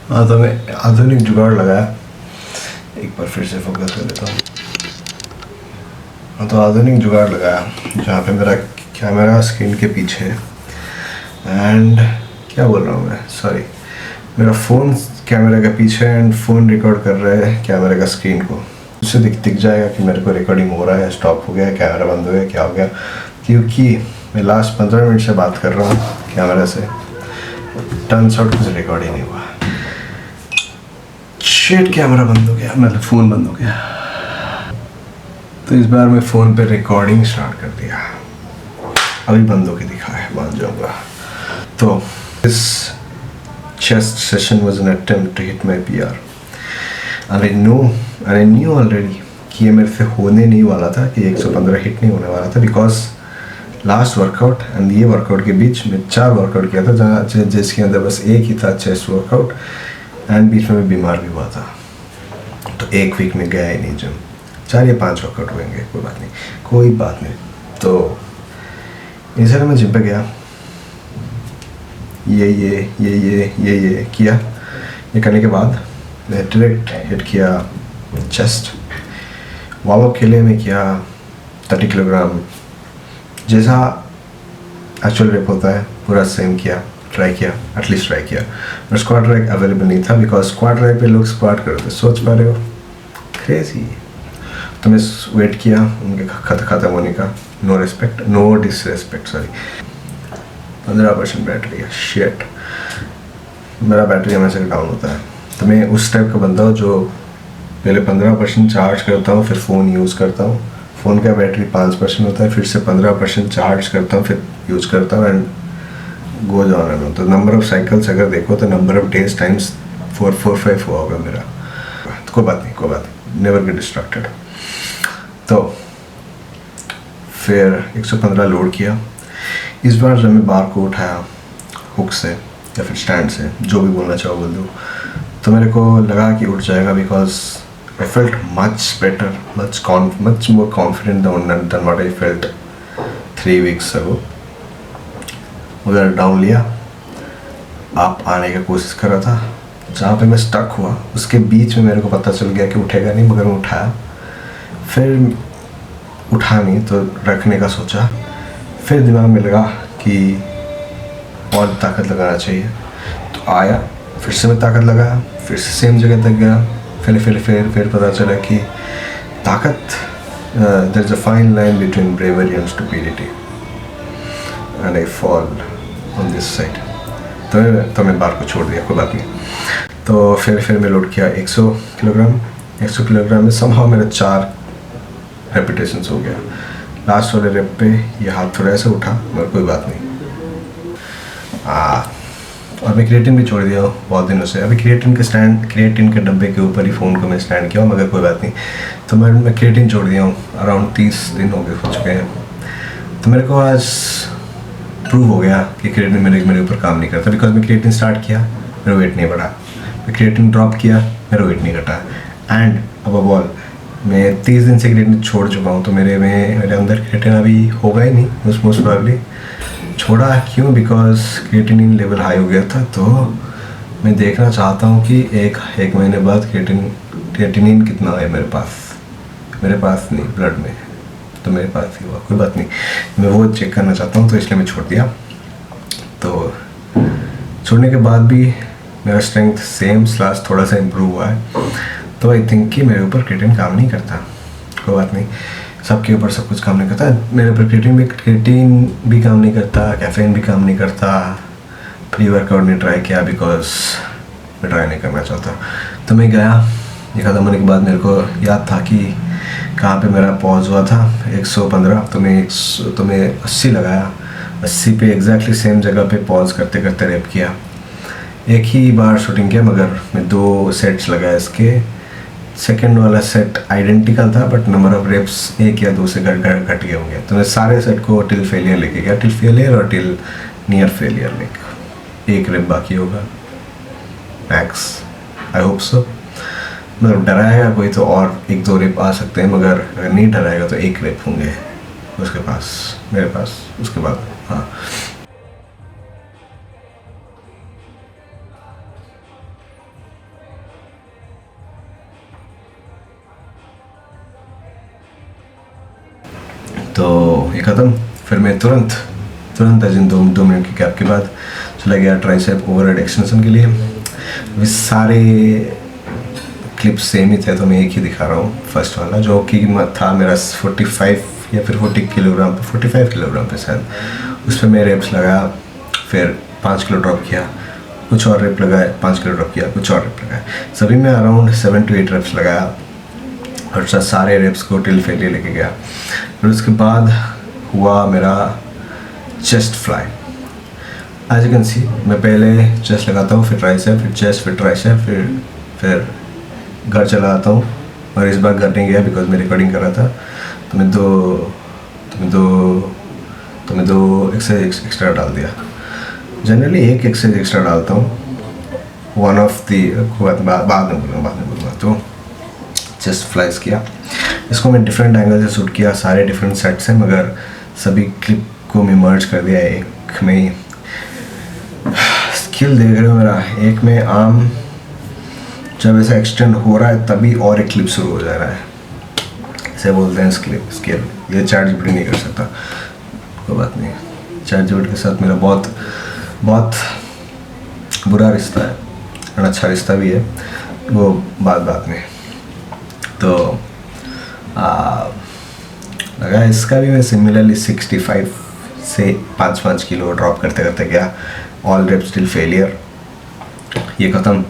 हाँ, तो मैं आधुनिक जुगाड़ लगाया। एक बार फिर से फोकस कर देता हूँ। हाँ, तो आधुनिक जुगाड़ लगाया जहाँ पे मेरा कैमरा स्क्रीन के पीछे है। एंड क्या बोल रहा हूँ मैं, सॉरी, मेरा फ़ोन कैमरे के पीछे एंड फ़ोन रिकॉर्ड कर रहा है कैमरे का स्क्रीन को। उससे दिख जाएगा कि मेरे को रिकॉर्डिंग हो रहा है, स्टॉप हो गया, कैमरा बंद हो गया, क्या हो गया, क्योंकि मैं लास्ट 15 मिनट से बात कर रहा हूँ कैमरा से। टर्न्स आउट कुछ रिकॉर्ड ही नहीं हुआ। शिट, कैमरा बंद हो गया, मतलब फ़ोन बंद हो गया। तो इस बार मैं फ़ोन पे रिकॉर्डिंग स्टार्ट कर दिया। अभी बंद होके दिखा है, मान जाऊँगा। तो इस chest session was an attempt to hit my PR, and I knew already कि ये मेरे से होने नहीं वाला था, कि 115 हिट नहीं होने वाला था, बिकॉज लास्ट वर्कआउट एंड ये वर्कआउट के बीच में 4 वर्कआउट किया था, जहाँ जिसके अंदर बस एक ही था चेस्ट वर्कआउट, एंड बीच में मैं बीमार भी हुआ था, तो एक वीक में गया ही नहीं जिम। 4 या 5 वर्कआउट हुएंगे, कोई बात नहीं। तो इसलिए मैं जिम पे गया, ये किया। ये करने के बाद मैं डायरेक्ट हिट किया चेस्ट। वार्म अप के लिए मैं किया 30 किलोग्राम, जैसा एक्चुअल रेप होता है पूरा सेम किया, एटलीस्ट ट्राई किया। और स्क्वाट रैक अवेलेबल नहीं था, बिकॉज स्क्वाट रैक पे लोग स्क्वाट करते, सोच पा रहे हो, क्रेजी। तो मैं वेट किया उनके खत्म होने का, नो डिसरेस्पेक्ट, सॉरी। 15% बैटरी है, शेट। मेरा बैटरी हमेशा डाउन होता है, तो मैं उस टाइप का बंदा हूँ जो पहले 15% चार्ज करता हूँ, फिर फ़ोन यूज़ करता हूँ। फ़ोन का बैटरी 5% होता है, फिर से 15% चार्ज करता हूँ, फिर यूज़ करता हूँ, and go on and on. तो नंबर ऑफ साइकिल्स अगर देखो तो नंबर ऑफ डेज टाइम्स 445 हुआ होगा मेरा। तो कोई बात नहीं, नेवर गेट डिस्ट्रैक्टेड। तो फिर 115 लोड किया। इस बार जब मैं बार को उठाया हुक से या फिर स्टैंड से, जो भी बोलना चाहो बोल दो, तो मेरे को लगा कि उठ जाएगा, because I felt much better, much more confident than what I felt 3 weeks ago. उधर डाउन लिया, आप आने की कोशिश कर रहा था, जहाँ पे मैं स्टक हुआ उसके बीच में मेरे को पता चल गया कि उठेगा नहीं, मगर मैं उठाया। फिर उठा नहीं तो रखने का सोचा, फिर दिमाग में लगा कि और ताकत लगाना चाहिए, तो आया, फिर से मैं ताकत लगाया, फिर से सेम जगह तक गया। फिर पता चला कि ताकत, there is a fine line between bravery and stupidity, and I fall on this side. तो मैं बार को छोड़ दिया, कोई बात नहीं। तो फिर मैं लोड किया 100 किलोग्राम। 100 किलोग्राम में समहाउ मेरा 4 रेपिटेशंस हो गया। लास्ट वाले रेप पे ये हाथ थोड़ा ऐसे उठा, मगर कोई बात नहीं। और मैं क्रिएटिन भी छोड़ दिया बहुत दिनों से। अभी क्रिएटिन के डब्बे के ऊपर ही फ़ोन को मैं स्टैंड किया, मगर कोई बात नहीं। तो मैं क्रिएटिन छोड़ दिया हूँ, अराउंड 30 दिन हो चुके हैं। तो मेरे को आज प्रूव हो गया कि क्रिएटिन मेरे ऊपर काम नहीं करता, बिकॉज मैं क्रिएटिन स्टार्ट किया, मेरा वेट नहीं बढ़ा। मैं क्रिएटिन ड्रॉप किया, मेरा वेट नहीं घटा। एंड अबव ऑल, मैं 30 दिन से क्रिएटिन छोड़ चुका हूँ, तो मेरे अंदर क्रिएटिन अभी होगा ही नहीं मोस्ट प्रोबेबली। छोड़ा क्यों? बिकॉज क्रिएटिनिन लेवल हाई हो गया था। तो मैं देखना चाहता हूँ कि एक महीने बाद क्रिएटिनिन कितना है मेरे पास नहीं, ब्लड में, तो मेरे पास ही हुआ, कोई बात नहीं, मैं वो चेक करना चाहता हूँ, तो इसलिए मैं छोड़ दिया। तो छोड़ने के बाद भी मेरा स्ट्रेंथ सेम / थोड़ा सा इम्प्रूव हुआ है। तो आई थिंक कि मेरे ऊपर क्रिएटिन काम नहीं करता, कोई बात नहीं, सबके ऊपर सब कुछ काम नहीं करता। मेरे ऊपर क्रिएटिन भी काम नहीं करता, कैफीन भी काम नहीं करता। प्री वर्कआउट ने ट्राई किया, बिकॉज मैं ट्राई नहीं करना चाहता। तो मैं गया, ये ख़त्म होने के बाद मेरे को याद था कि कहाँ पे मेरा पॉज हुआ था, 115। तो मैं 80 लगाया, 80 पे एग्जैक्टली सेम जगह पे पॉज करते करते रेप किया। एक ही बार शूटिंग किया, मगर मैं 2 सेट्स लगाया इसके। सेकेंड वाला सेट आइडेंटिकल था, बट नंबर ऑफ रेप्स 1 या 2 से घट गए होंगे। तो मैं सारे सेट को टिल फेलियर लेके गया, टिल फेलियर और टिल नियर फेलियर लेके। 1 रेप बाकी होगा मैक्स, आई होप सो। मतलब डराएगा कोई तो और 1-2 रेप आ सकते हैं, मगर अगर नहीं डराएगा तो 1 रेप होंगे उसके पास, मेरे पास, उसके बाद। हाँ, ख़त्म। फिर मैं तुरंत एज इन 2 मिनट की गैप के बाद चला गया ट्राइसेप ओवरहेड एक्सटेंशन के लिए। वे सारे क्लिप्स सेम ही थे तो मैं एक ही दिखा रहा हूँ। फर्स्ट वाला जो कि था मेरा 45 या फिर 40 किलोग्राम पे, 45 किलोग्राम पे शायद, उस पर मैं रेप्स लगाया। फिर 5 किलो ड्रॉप किया, कुछ और रेप लगाए, 5 किलो ड्रॉप किया, कुछ और रेप लगाए। सभी में अराउंड 7 to 8 रेप्स लगाया और सारे रेप्स को टिल फेलियर लेके गया। फिर उसके बाद हुआ मेरा chest fly. As you can see मैं पहले चेस्ट लगाता हूँ, फिर ट्राइसेप, फिर चेस्ट, फिर ट्राइसेप, फिर घर चला आता हूँ। और इस बार घर नहीं गया बिकॉज मैं रिकॉर्डिंग कर रहा था। तो मैं दो एक्सरसाइज एक्स्ट्रा डाल दिया। जनरली एक एक्सरसाइज एक्स्ट्रा डालता हूँ, वन ऑफ दी बाद में बोलूँगा। तो चेस्ट फ्लाइज किया, इसको मैं डिफरेंट एंगल से शूट किया, सारे डिफरेंट सेट्स हैं मगर सभी क्लिप को मैं मर्ज कर दिया एक में ही। स्किल देख रहे हो मेरा, एक में आर्म जब ऐसा एक्सटेंड हो रहा है तभी और एक क्लिप शुरू हो जा रहा है, इसे बोलते हैं स्किल। ये चैट जीपीटी नहीं कर सकता, कोई बात नहीं। चैट जीपीटी के साथ मेरा बहुत बुरा रिश्ता है और अच्छा रिश्ता भी है, वो बात में। तो लगा इसका भी मैं सिमिलरली 65 से 5 किलो ड्रॉप करते गया। ऑल रेप्स टिल फेलियर, ये ख़त्म।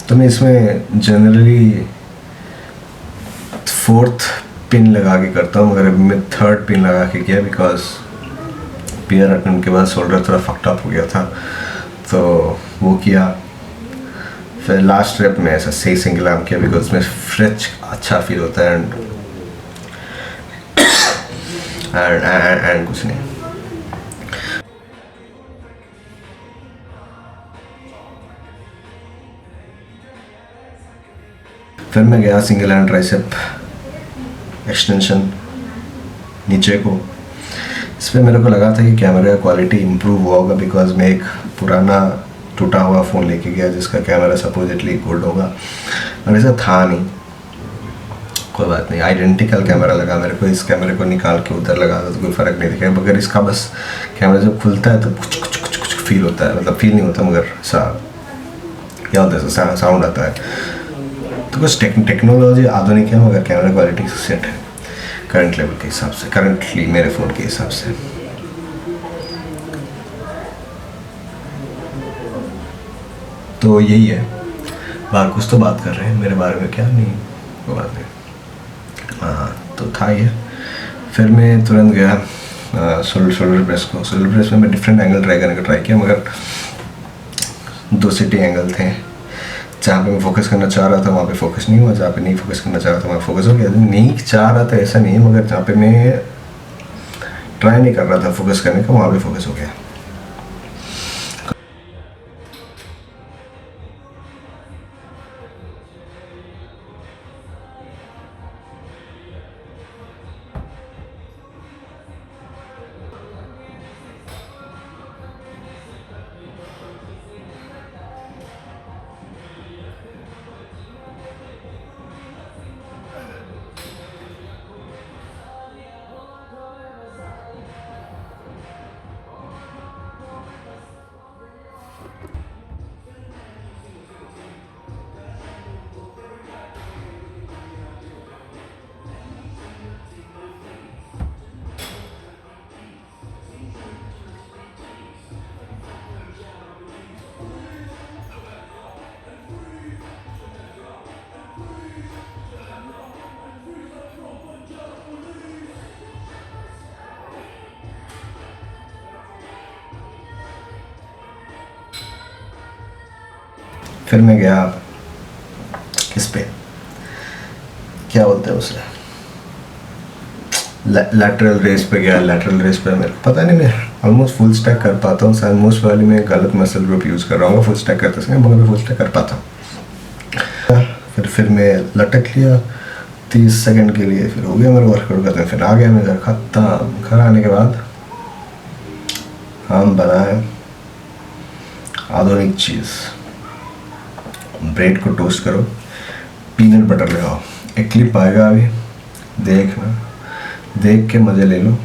तो मैं इसमें जनरली 4th पिन लगा के करता हूँ, मगर मैं 3rd पिन लगा के किया बिकॉज पियर रखने के बाद शोल्डर थोड़ा फक्ड अप हो गया था, तो वो किया। फिर लास्ट रेप में ऐसा सही सिंगल आर्म किया बिकॉज में फ्रेच अच्छा फील होता है एंड कुछ नहीं। फिर मैं गया सिंगल हैंड ट्राइसेप एक्सटेंशन नीचे को। इस पर मेरे को लगा था कि कैमरे का क्वालिटी इम्प्रूव हुआ होगा बिकॉज मैं एक पुराना टूटा हुआ फ़ोन लेके गया जिसका कैमरा सपोजिटली गुड होगा, और ऐसा था नहीं। कोई बात नहीं, आइडेंटिकल कैमरा लगा मेरे को। इस कैमरे को निकाल के उधर लगा तो कोई फ़र्क नहीं दिखेगा, मगर इसका बस कैमरा जब खुलता है तो कुछ फील होता है, मतलब फील नहीं होता मगर क्या होता है, साउंड आता है। तो कुछ टेक्नोलॉजी आधुनिक है मगर कैमरा क्वालिटी सेट है करंट लेवल के हिसाब से, करंटली मेरे फ़ोन के हिसाब से। तो यही है, बाहर कुछ तो बात कर रहे हैं मेरे बारे में, क्या नहीं, कोई बात नहीं। हाँ, तो था ये। फिर मैं तुरंत गया शोल्डर प्रेस में मैं डिफरेंट एंगल ट्राई करने का ट्राई किया, मगर 2 सिटी एंगल थे। जहाँ पे मैं फोकस करना चाह रहा था वहाँ पे फोकस नहीं हुआ, जहाँ पे नहीं फोकस करना चाह रहा था वहाँ फोकस हो गया। नहीं चाह रहा था ऐसा नहीं है, मगर जहाँ पे मैं ट्राई नहीं कर रहा था फोकस करने का वहाँ पे फोकस हो गया। फिर मैं गया किस पे, क्या बोलते हैं उसे, लैटरल रेस पे गया। लैटरल रेस पे मेरे पता नहीं, मैं ऑलमोस्ट फुल स्टैक कर पाता हूँ। शायद मोस्ट वाली मैं गलत मसल ग्रुप यूज़ कर रहा हूँ फुल स्टैक करते समय, मगर मैं फुल स्टैक कर पाता हूँ। फिर मैं लटक लिया 30 सेकंड के लिए, फिर हो गया मेरा वर्कआउट करते हैं। फिर आ गया मैं घर, खत्म। घर आने के बाद हम बनाए आधुनिक चीज़, ब्रेड को टोस्ट करो, पीनट बटर लगाओ। एक क्लिप आएगा अभी देखना, देख के मज़े ले लो।